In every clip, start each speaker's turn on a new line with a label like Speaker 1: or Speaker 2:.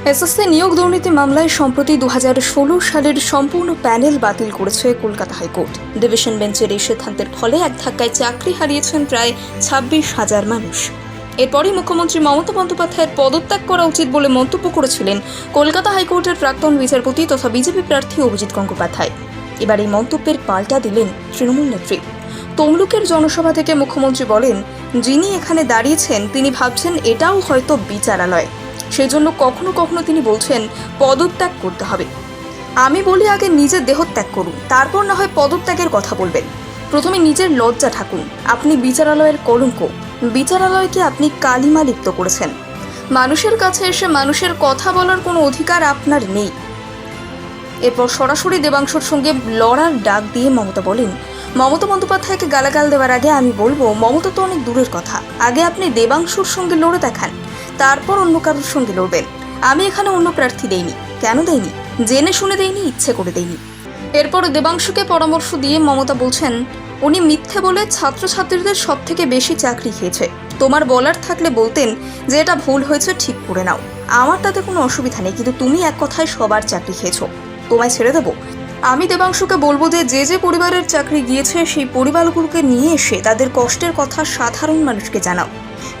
Speaker 1: SSC নিয়োগ দুর্নীতি মামলায় সম্প্রতি 2016 সালের সম্পূর্ণ প্যানেল বাতিল করেছে কলকাতা হাইকোর্ট। ডিভিশন বেঞ্চের এই সিদ্ধান্তের ফলে এক ধাক্কায় চাকরি হারিয়েছেন প্রায় 26,000 মানুষ। এরপরই মুখ্যমন্ত্রী মমতা বন্দ্যোপাধ্যায়ের পদত্যাগ করা উচিত বলে মন্তব্য করেছিলেন কলকাতা হাইকোর্টের প্রাক্তন বিচারপতি তথা বিজেপি প্রার্থী অভিজিৎ গঙ্গোপাধ্যায়। এবার এই মন্তব্যের পাল্টা দিলেন তৃণমূল নেত্রী। তমলুকের জনসভা থেকে মুখ্যমন্ত্রী বলেন, যিনি এখানে দাঁড়িয়েছেন তিনি ভাবছেন এটাও হয়তো বিচারালয়, সেই জন্য কখনো কখনো তিনি বলছেন পদত্যাগ করতে হবে। আমি বলি আগে নিজের দেহত্যাগ করুন, তারপর না হয় পদত্যাগের কথা বলবেন। প্রথমে নিজের লজ্জা ঠাকুন। আপনি বিচারালয়ের কলঙ্ক। বিচারালয়কে আপনি কালিমা লিপ্ত করেছেন। মানুষের কাছে এসে মানুষের কথা বলার কোনো অধিকার আপনার নেই। এরপর সরাসরি দেবাংশুর সঙ্গে লড়ার ডাক দিয়ে মমতা বলেন, মমতা বন্দ্যোপাধ্যায়কে গালাগাল দেওয়ার আগে আমি বলবো, মমতা তো অনেক দূরের কথা, আগে আপনি দেবাংশুর সঙ্গে লড়ে দেখান, তারপর অন্য কারোর সঙ্গে লড়বেন। আমি এখানে অন্য প্রার্থী দেইনি। কেন দেইনি? জেনে শুনে দেইনি, ইচ্ছে করে দেইনি। এরপর দেবাংশুকে পরামর্শ দিয়ে মমতা বলছেন, উনি মিথ্যে বলে ছাত্রছাত্রীদের সব থেকে বেশি চাকরি খেয়েছে। তোমার বলার থাকলে বলতেন যে এটা ভুল হয়েছে, ঠিক করে নাও, আমার তাতে কোনো অসুবিধা নেই, কিন্তু তুমি এক কথায় সবার চাকরি খেয়েছো, তোমায় ছেড়ে দেবো? আমি দেবাংশুকে বলবো যে যে পরিবারের চাকরি গিয়েছে সেই পরিবারগুলোকে নিয়ে এসে তাদের কষ্টের কথা সাধারণ মানুষকে জানাও।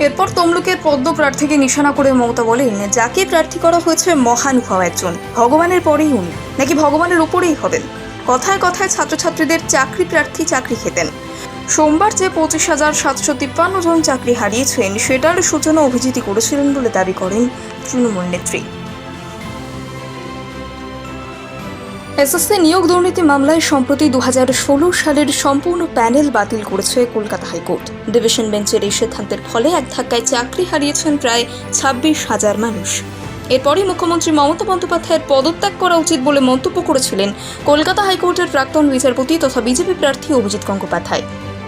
Speaker 1: এরপর তমলুকের পদ্ম প্রার্থীকে নিশানা করে মমতা বলেন, যাকে প্রার্থী করা হয়েছে মহানুভাব একজন, ভগবানের পরেই উনি, নাকি ভগবানের উপরেই হবেন? কথায় কথায় ছাত্রছাত্রীদের চাকরি খেতেন। সোমবার যে 25,753 জন চাকরি হারিয়েছেন সেটার সূচনা অভিজিৎই করেছিলেন বলে দাবি করেন তৃণমূল নেত্রী। এসএসসি নিয়োগ দুর্নীতি মামলায় সম্প্রতি 2016 সালের সম্পূর্ণ প্যানেল বাতিল করেছে কলকাতা হাইকোর্ট। ডিভিশন বেঞ্চের এই সিদ্ধান্তের ফলে এক ধাক্কায় চাকরি হারিয়েছেন প্রায় 26,000 মানুষ। এরপরই মুখ্যমন্ত্রী মমতা বন্দ্যোপাধ্যায়ের পদত্যাগ করা উচিত বলে মন্তব্য করেছিলেন কলকাতা হাইকোর্টের প্রাক্তন বিচারপতি তথা বিজেপি প্রার্থী অভিজিৎ গঙ্গোপাধ্যায়।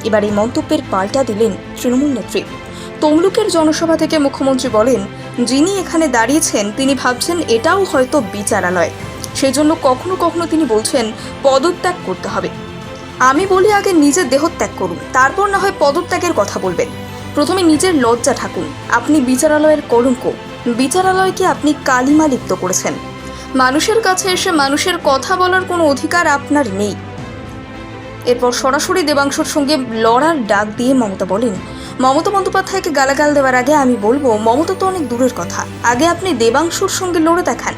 Speaker 1: এবার এই মন্তব্যের পাল্টা দিলেন তৃণমূল নেত্রী। তমলুকের জনসভা থেকে মুখ্যমন্ত্রী বলেন, যিনি এখানে দাঁড়িয়েছেন তিনি ভাবছেন এটাও হয়তো বিচারালয়, সেই জন্য কখনো কখনো তিনি বলছেন পদত্যাগ করতে হবে। আমি বলি আগে নিজের দেহত্যাগ করুন, তারপর না হয় পদত্যাগের কথা বলবেন। প্রথমে নিজের লজ্জা ঠাকুন। আপনি বিচারালয়ের কলঙ্ক। বিচারালয়কে আপনি কালিমা লিপ্ত করেছেন। মানুষের কাছে এসে মানুষের কথা বলার কোনো অধিকার আপনার নেই। এরপর সরাসরি দেবাংশুর সঙ্গে লড়ার ডাক দিয়ে মমতা বলেন, মমতা বন্দ্যোপাধ্যায়কে গালাগাল দেওয়ার আগে আমি বলবো, মমতা তো অনেক দূরের কথা, আগে আপনি দেবাংশুর সঙ্গে লড়ে দেখান,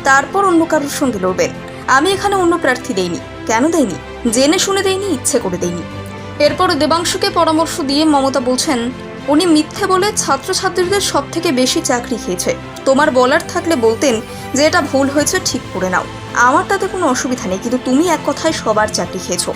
Speaker 1: তারপর অন্য কারোর সঙ্গে লড়বেন। আমি এখানে অন্য প্রার্থী দেইনি। কেন দেইনি? জেনে শুনে দেইনি, ইচ্ছে করে দেইনি। এরপর দেবাংশুকে পরামর্শ দিয়ে মমতা বলছেন, উনি মিথ্যে বলে ছাত্রছাত্রীদের সব থেকে বেশি চাকরি খেয়েছে। তোমার বলার থাকলে বলতেন যে এটা ভুল হয়েছে, ঠিক করে নাও, আমার তাতে কোনো অসুবিধা নেই, কিন্তু তুমি এক কথায় সবার চাকরি খেয়েছো,